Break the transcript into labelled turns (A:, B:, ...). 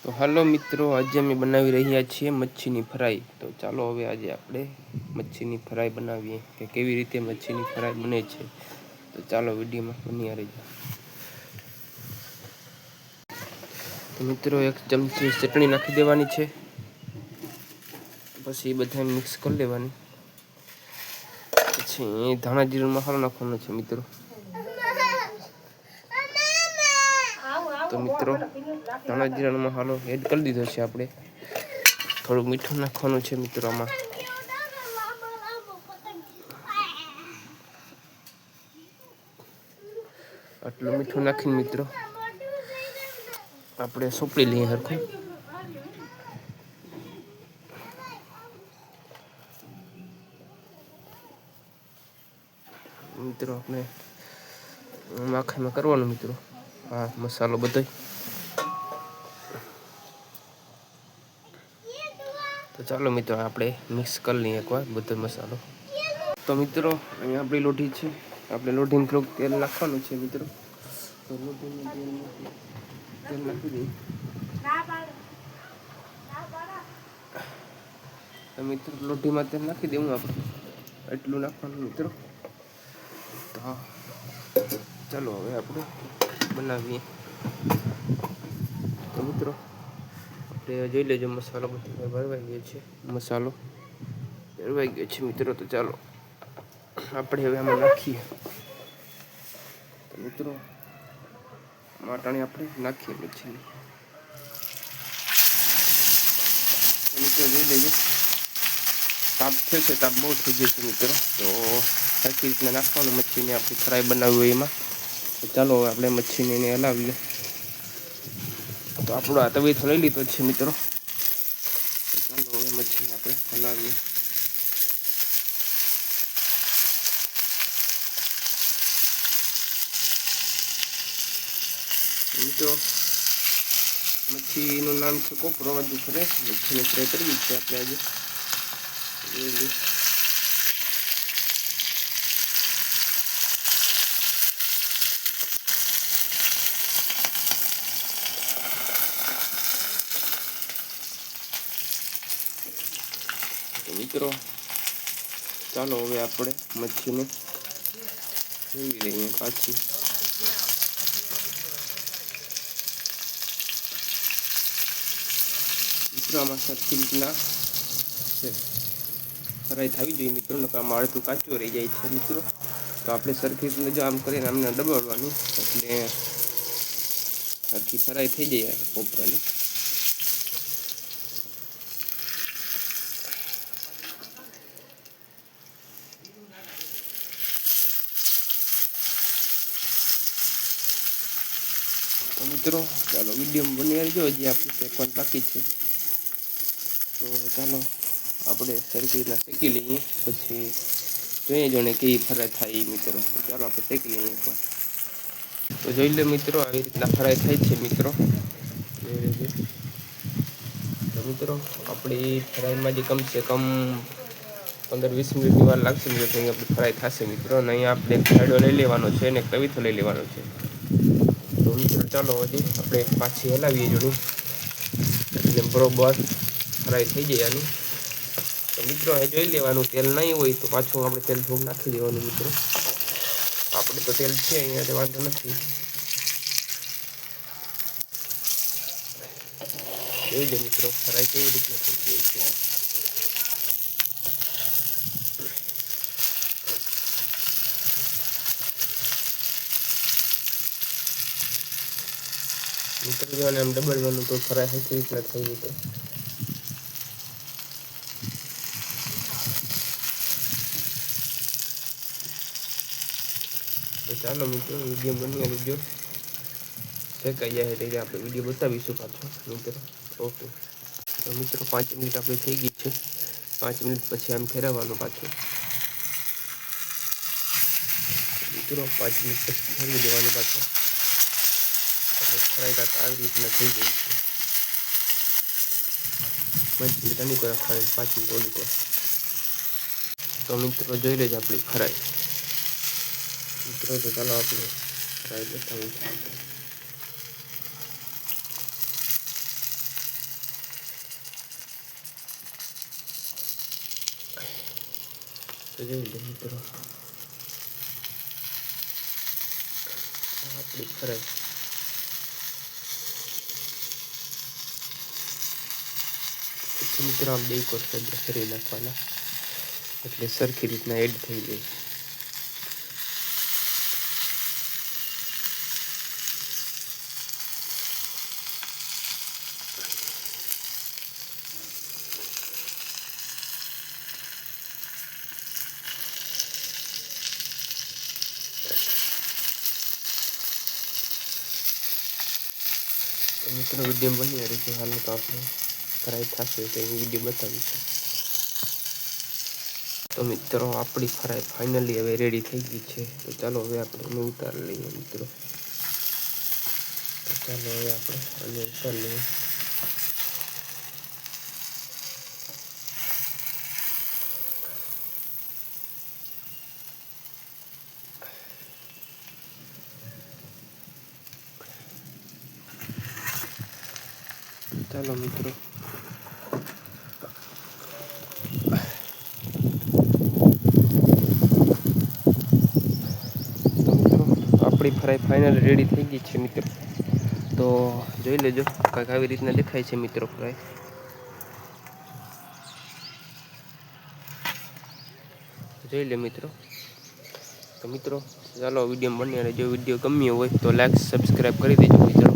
A: તો હાલો મિત્રો, આજે અમે બનાવી રહ્યા છીએ મચ્છીની ફ્રાય। તો ચાલો હવે આજે આપણે મચ્છીની ફ્રાય બનાવીએ કે કેવી રીતે મચ્છીની ફ્રાય બને છે। તો ચાલો વિડીયોમાં બન્યા રહેજો। તો મિત્રો, એક ચમચી ચટણી નાખી દેવાની છે, પછી બધા મિક્સ કરી લેવાની। પછી ધાણા જીરું મસાલો નાખવાનો છે મિત્રો। તો મિત્રો, ધાણા જીરાનો મસાલો એડ કરી દીધો છે આપણે। થોડું મીઠું નાખવાનું છે મિત્રો આમાં। આટલું મીઠું નાખીને મિત્રો આપણે સોપડી લઈએ હરખું। મિત્રો આપણે આખામાં કરવાનું મિત્રો આ મસાલો બધો। તો ચાલો મિત્રો આપણે મિક્સ કરી લઈએ એકવાર બધો મસાલો। તો મિત્રો, અહીંયા આપણી લોઢી છે, આપણે લોઢીમાં થોડુંક તેલ નાખવાનું છે મિત્રો। તો લોઢીમાં તેલ નાખી દઈએ। તો મિત્રો, લોઢીમાં તેલ નાખી દઉં આપણે, એટલું નાખવાનું મિત્રો। તો ચાલો હવે આપણે બનાવીએ। તો મિત્રો, આપણે જોઈ લેજો મસાલો બધો ભરવાઈ ગયો છે, મસાલો ભરવાઈ ગયો છે મિત્રો। તો ચાલો આપણે હવે આમાં નાખીએ। તો મિત્રો, માટણી આપણે નાખીએ મચ્છીની। તો મિત્રો જોઈ લેજો, તાપ થયો છે, તાપ બહુ થઈ ગયો છે મિત્રો। તો સરખી રીતના નાખવાનું મચ્છીને આપણી ફ્રાય બનાવવી હોય એમાં। તો ચાલો હવે આપણે મચ્છીને એને હલાવીએ। તો આપણો આ તવીથો લઈ લીધો છે મિત્રો। તો ચાલો હવે મચ્છીને આપણે હલાવીએ। મિત્રો, મચ્છીનું નામ છે કોપરો હજુ ખરે। મચ્છીને ફ્રાય કરવી છે આપણે આજે। મિત્રો, ચાલો હવે આપણે મચ્છીને ફેરવી દઈએ પાછી। મિત્રો, આમાં સરખી રીતના ફ્રાય થવી જોઈએ મિત્રો, નકર આમાં અડધું કાચું રહી જાય છે મિત્રો। તો આપણે સરખી રીતના જો આમ કરીને આમને દબાવવાનું, એટલે સરખી ફ્રાય થઈ જાય કોપરાની। તો મિત્રો, ચાલો વિડીયોમાં બની રહેજો, હજી આપણે શેકવાનું બાકી છે। તો ચાલો આપણે સરખી રીતના શેકી લઈએ, પછી જોઈએ જોણે કેવી ફ્રાય થાય મિત્રો। તો ચાલો આપણે શેકી લઈએ એકવાર। તો જોઈ લો મિત્રો, આવી રીતના ફ્રાય થાય છે મિત્રો। તો મિત્રો, આપણી ફ્રાયમાં જે કમસે કમ 15-20 મિનિટની વાર લાગશે મિત્રો, તો અહીં આપણી ફ્રાય થશે મિત્રો। અને અહીંયા આપણે એક ખાડો લઈ લેવાનો છે અને એક તવીથો લઈ લેવાનો છે। તો મિત્રો ચાલો હજી આપણે પાછી હલાવીએ જોડું, એટલે બરોબર ફ્રાય થઈ જાય આની। તો મિત્રો, એ જોઈ લેવાનું, તેલ નહીં હોય તો પાછું આપણે તેલ થોડું નાખી દેવાનું મિત્રો। આપણે તો તેલ છે અહીંયા, તો વાંધો નથી। જોઈ લો મિત્રો, ફ્રાય કેવી રીતના થઈ ગઈ છે। મિત્રો, જોવાને આમ ડબલવાનું તો ફ્રાય સરખી રીતના થઈ મિત્રો। તો ચાલો મિત્રો, વિડીયો બની રહેજો, શેકાઈ જાય એટલે આપણે વિડીયો બતાવીશું પાછો મિત્રો। ઓકે, તો મિત્રો 5 મિનિટ આપણે થઈ ગઈ છે। 5 મિનિટ પછી આમ ફેરવવાનું પાછું મિત્રો। 5 મિનિટ પછી ફેરવી દેવાનું પાછું, એટલે ફ્રાય કાંક આવી રીતના થઈ ગઈ છે। 5 મિનિટ આની પર રાખવાની, 5 મિનિટ ઓલી પર। તો મિત્રો જોઈ લેજો આપણી ફ્રાય મિત્રો। તો ચાલો આપણે ફ્રાય બતાવું। તો જોઈ લો મિત્રો આપણી ફરાઈ પછી મિત્રો આમ બે કોર ફરી નાખવાના એટલે સરખી રીતના એડ થઈ જાય. મિત્રો વિડીયો બની રહી છે હાલ તો આપણે ફ્રાય થશે તો એ વિડીયો બતાવીશું. તો મિત્રો આપણી ફ્રાય ફાઇનલી હવે રેડી થઈ ગઈ છે. તો ચાલો હવે આપણે એને ઉતારી લઈએ મિત્રો. તો ચાલો હવે આપણે આને ઉતારી લઈએ. ચાલો મિત્રો આપણી ફ્રાય ફાઇનલ રેડી થઈ ગઈ છે મિત્રો. તો જોઈ લેજો કંઈક આવી રીતના દેખાય છે મિત્રો ફ્રાય. જોઈ લે મિત્રો. તો મિત્રો ચાલો વિડીયો બની અને જો વિડીયો ગમ્યો હોય તો લાઈક સબસ્ક્રાઈબ કરી દેજો મિત્રો.